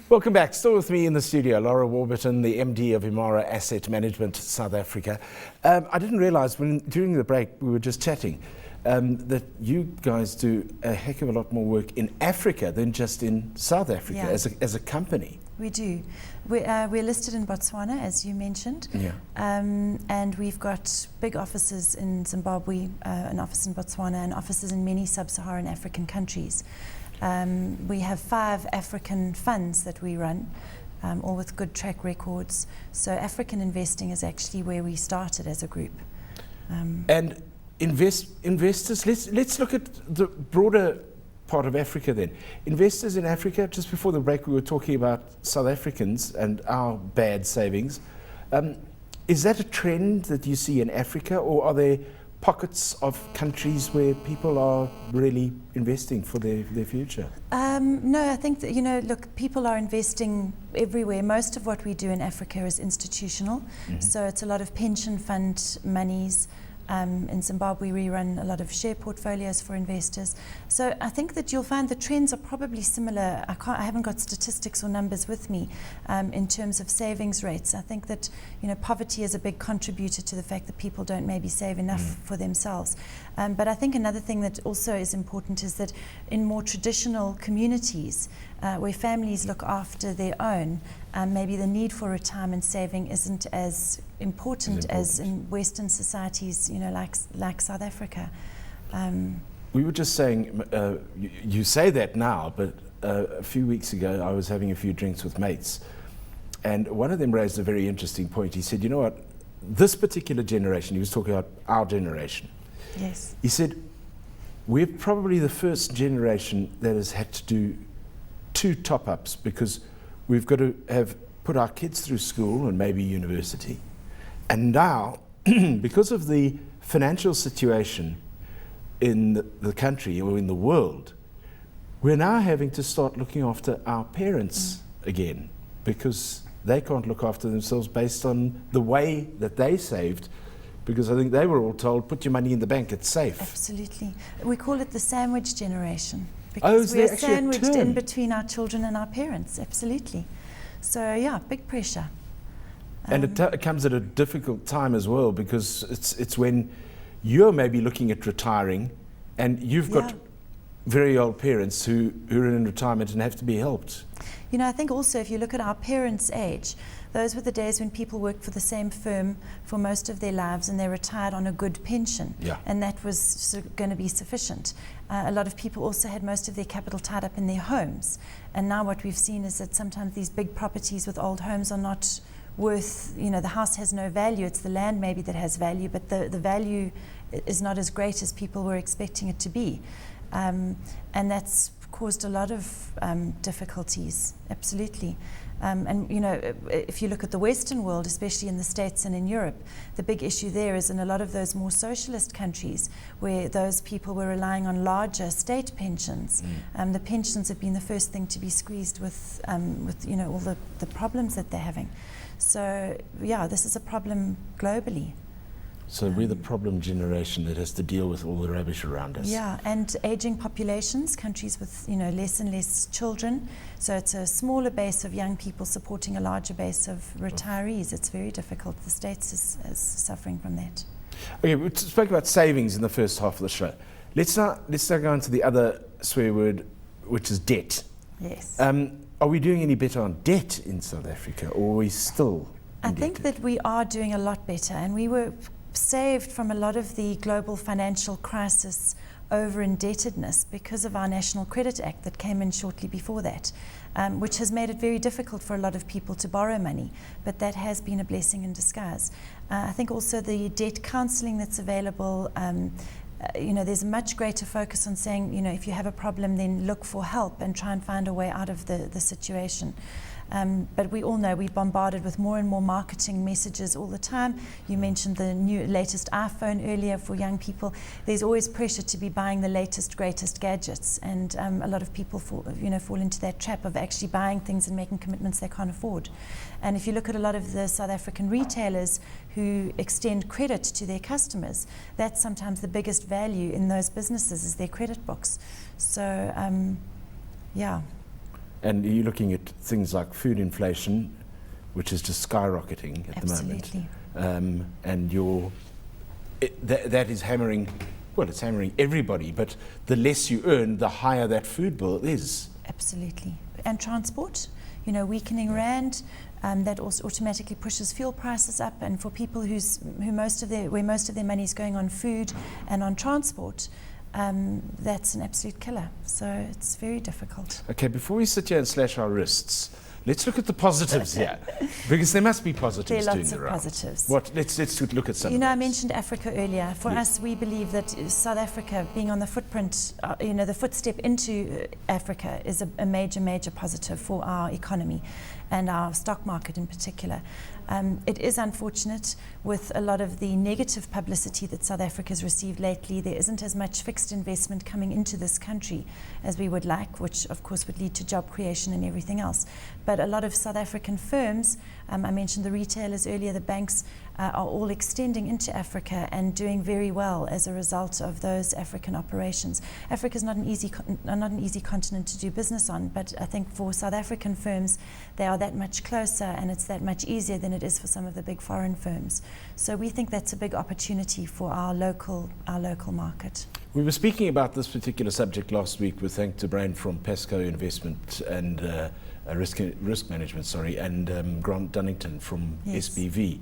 Welcome back. Still with me in the studio, Lara Warburton, the MD of Imara Asset Management South Africa. I didn't realise during the break we were just chatting that you guys do a heck of a lot more work in Africa than just in South Africa as a company. We do. We're listed in Botswana, as you mentioned, and we've got big offices in Zimbabwe, an office in Botswana, and offices in many sub-Saharan African countries. We have 5 African funds that we run, all with good track records. So African investing is actually where we started as a group. And investors, let's look at the broader part of Africa then. Investors in Africa, just before the break we were talking about South Africans and our bad savings. Is that a trend that you see in Africa, or are there pockets of countries where people are really investing for their future? No, I think that, look, people are investing everywhere. Most of what we do in Africa is institutional. So it's a lot of pension fund monies. In Zimbabwe, we run a lot of share portfolios for investors. So I think that you'll find the trends are probably similar. I haven't got statistics or numbers with me in terms of savings rates. I think that poverty is a big contributor to the fact that people don't maybe save enough for themselves. But I think another thing that also is important is that in more traditional communities where families look after their own, maybe the need for retirement saving isn't as important as in Western societies, like South Africa. We were just saying, you say that now, but a few weeks ago I was having a few drinks with mates, and one of them raised a very interesting point. He said, you know what, this particular generation, he was talking about our generation. Yes. He said, we're probably the first generation that has had to do 2 top-ups because we've got to have put our kids through school and maybe university. And now, because of the financial situation in the country or in the world, we're now having to start looking after our parents again, because they can't look after themselves based on the way that they saved, because I think they were all told, put your money in the bank, it's safe. Absolutely. We call it the sandwich generation, because we're sandwiched in between our children and our parents. Absolutely. So yeah, big pressure. And it comes at a difficult time as well, because it's when you're maybe looking at retiring and you've got very old parents who are in retirement and have to be helped. I think also if you look at our parents' age, those were the days when people worked for the same firm for most of their lives and they retired on a good pension, and that was going to be sufficient. A lot of people also had most of their capital tied up in their homes, and now what we've seen is that sometimes these big properties with old homes are not worth, the house has no value, it's the land maybe that has value, but the value is not as great as people were expecting it to be. And that's caused a lot of difficulties, absolutely. And if you look at the Western world, especially in the States and in Europe, the big issue there is in a lot of those more socialist countries where those people were relying on larger state pensions. The pensions have been the first thing to be squeezed with all the problems that they're having. So yeah, this is a problem globally. So we're the problem generation that has to deal with all the rubbish around us. Yeah, and aging populations, countries with less and less children. So it's a smaller base of young people supporting a larger base of retirees. It's very difficult. The States is suffering from that. Okay, we spoke about savings in the first half of the show. Let's now go on to the other swear word, which is debt. Yes. Are we doing any better on debt in South Africa, or are we still indebted? I think that we are doing a lot better, and we were saved from a lot of the global financial crisis over indebtedness because of our National Credit Act that came in shortly before that, which has made it very difficult for a lot of people to borrow money, but that has been a blessing in disguise. I think also the debt counselling that's available, there's a much greater focus on saying, if you have a problem, then look for help and try and find a way out of the situation. But we all know we're bombarded with more and more marketing messages all the time. You mentioned the latest iPhone earlier for young people. There's always pressure to be buying the latest, greatest gadgets, and a lot of people fall into that trap of actually buying things and making commitments they can't afford. And if you look at a lot of the South African retailers who extend credit to their customers, that's sometimes the biggest value in those businesses is their credit books. So, yeah. And you're looking at things like food inflation, which is just skyrocketing at Absolutely. the moment. And that is hammering, well, it's hammering everybody, but the less you earn, the higher that food bill is. Absolutely. And transport, weakening rand, that also automatically pushes fuel prices up. And for people where most of their money is going on food and on transport, that's an absolute killer. So it's very difficult. Okay, before we sit here and slash our wrists, let's look at the positives here, because there must be positives there are doing lots the of round. positives. Let's look at some. I mentioned Africa earlier. For us, we believe that South Africa being on the footprint, the footstep into Africa is a major, major positive for our economy and our stock market in particular. It is unfortunate with a lot of the negative publicity that South Africa has received lately. There isn't as much fixed investment coming into this country as we would like, which of course would lead to job creation and everything else. But a lot of South African firms, I mentioned the retailers earlier, the banks, are all extending into Africa and doing very well as a result of those African operations. Africa is not an easy continent to do business on, but I think for South African firms, they are that much closer and it's that much easier than it is for some of the big foreign firms. So we think that's a big opportunity for our local market. We were speaking about this particular subject last week with Hank de Bruin from Pasco Investment and Risk Management, and Grant Dunnington from SBV.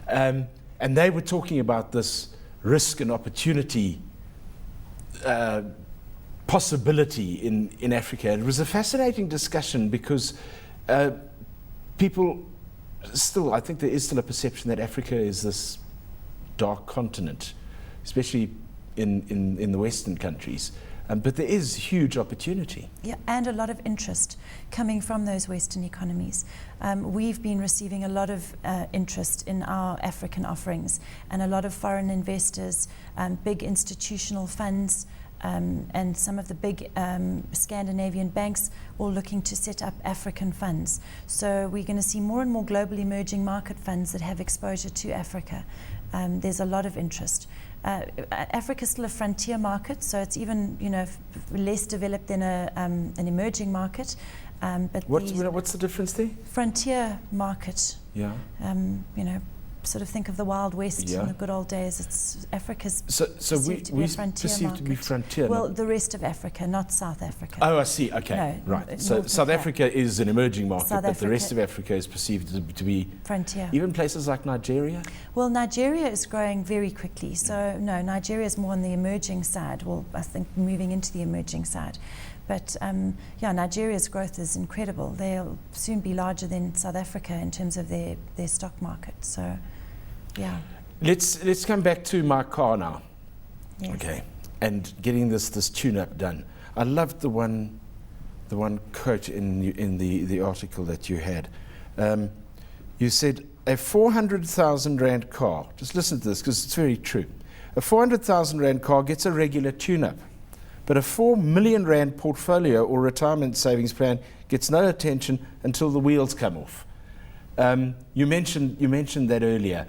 And they were talking about this risk and opportunity possibility in Africa. It was a fascinating discussion because people still, I think there is still a perception that Africa is this dark continent, especially in the Western countries. But there is huge opportunity. Yeah, and a lot of interest coming from those Western economies. We've been receiving a lot of interest in our African offerings, and a lot of foreign investors, big institutional funds, and some of the big Scandinavian banks all looking to set up African funds. So we're going to see more and more global emerging market funds that have exposure to Africa. There's a lot of interest. Africa is still a frontier market, so it's even less developed than an emerging market. But what's the difference there? Frontier market. Yeah. Sort of think of the Wild West in the good old days. It's Africa's we perceived to be frontier. Well, the rest of Africa, not South Africa. Oh, I see. Okay, no, right. So South Africa is an emerging market, but the rest of Africa is perceived to be frontier. Even places like Nigeria. Well, Nigeria is growing very quickly. So no, Nigeria is more on the emerging side. Well, I think moving into the emerging side. But Nigeria's growth is incredible. They'll soon be larger than South Africa in terms of their stock market. So, yeah. Let's come back to my car now. Yes. Okay, and getting this tune-up done. I loved the one quote in the article that you had. You said a 400,000 rand car. Just listen to this because it's very true. A 400,000 rand car gets a regular tune-up. But a 4 million rand portfolio or retirement savings plan gets no attention until the wheels come off. You mentioned that earlier.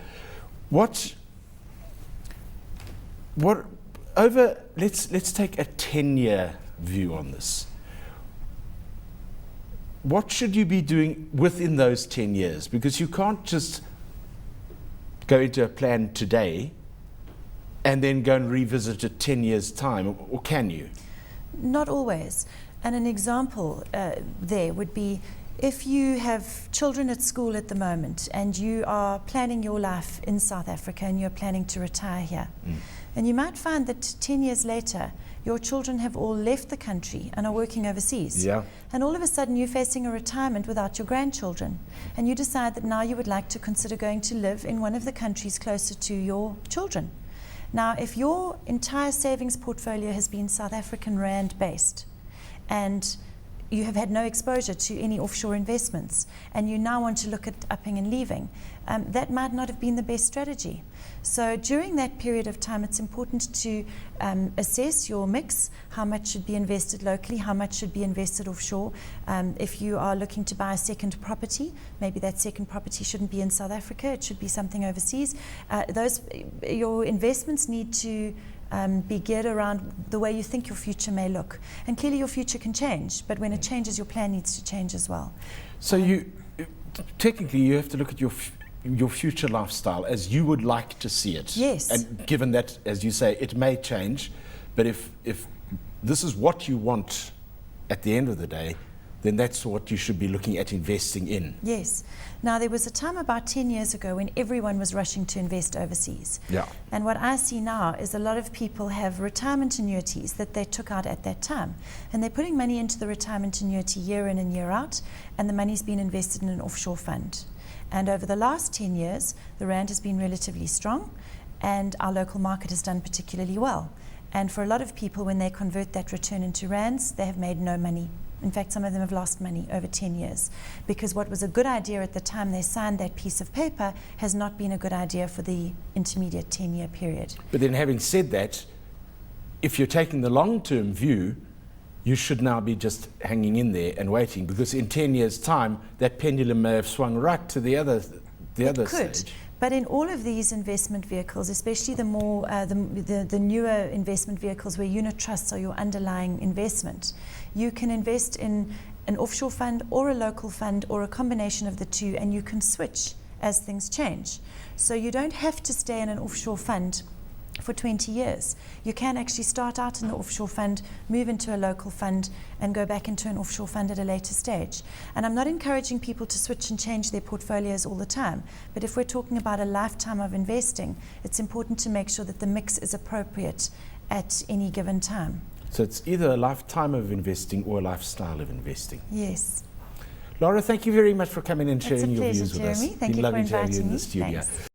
Let's take a 10-year view on this. What should you be doing within those 10 years? Because you can't just go into a plan today and then go and revisit it 10 years' time, or can you? Not always. And an example there would be if you have children at school at the moment and you are planning your life in South Africa and you're planning to retire here. And you might find that 10 years later, your children have all left the country and are working overseas. Yeah. And all of a sudden you're facing a retirement without your grandchildren. And you decide that now you would like to consider going to live in one of the countries closer to your children. Now, if your entire savings portfolio has been South African rand based and you have had no exposure to any offshore investments and you now want to look at upping and leaving, that might not have been the best strategy. So during that period of time, it's important to assess your mix, how much should be invested locally, how much should be invested offshore. If you are looking to buy a second property, maybe that second property shouldn't be in South Africa, it should be something overseas. Your investments need to be geared around the way you think your future may look. And clearly your future can change, but when it changes, your plan needs to change as well. So technically you have to look at your future lifestyle as you would like to see it. Yes. And given that, as you say, it may change, but if this is what you want at the end of the day, then that's what you should be looking at investing in. Yes. Now, there was a time about 10 years ago when everyone was rushing to invest overseas. Yeah. And what I see now is a lot of people have retirement annuities that they took out at that time. And they're putting money into the retirement annuity year in and year out, and the money's been invested in an offshore fund. And over the last 10 years, the rand has been relatively strong, and our local market has done particularly well. And for a lot of people, when they convert that return into rands, they have made no money. In fact, some of them have lost money over 10 years because what was a good idea at the time they signed that piece of paper has not been a good idea for the intermediate 10-year period. But then having said that, if you're taking the long-term view, you should now be just hanging in there and waiting, because in 10 years' time, that pendulum may have swung right to the other stage. But in all of these investment vehicles, especially the more the newer investment vehicles where unit trusts are your underlying investment, you can invest in an offshore fund or a local fund or a combination of the two, and you can switch as things change. So you don't have to stay in an offshore fund for 20 years. You can actually start out in the offshore fund, move into a local fund, and go back into an offshore fund at a later stage. And I'm not encouraging people to switch and change their portfolios all the time, but if we're talking about a lifetime of investing, it's important to make sure that the mix is appropriate at any given time. So it's either a lifetime of investing or a lifestyle of investing. Yes. Lara, thank you very much for coming and sharing your views with us. It's a pleasure, Jeremy. Thank you for inviting me. It's been lovely to have you in the studio. Thanks.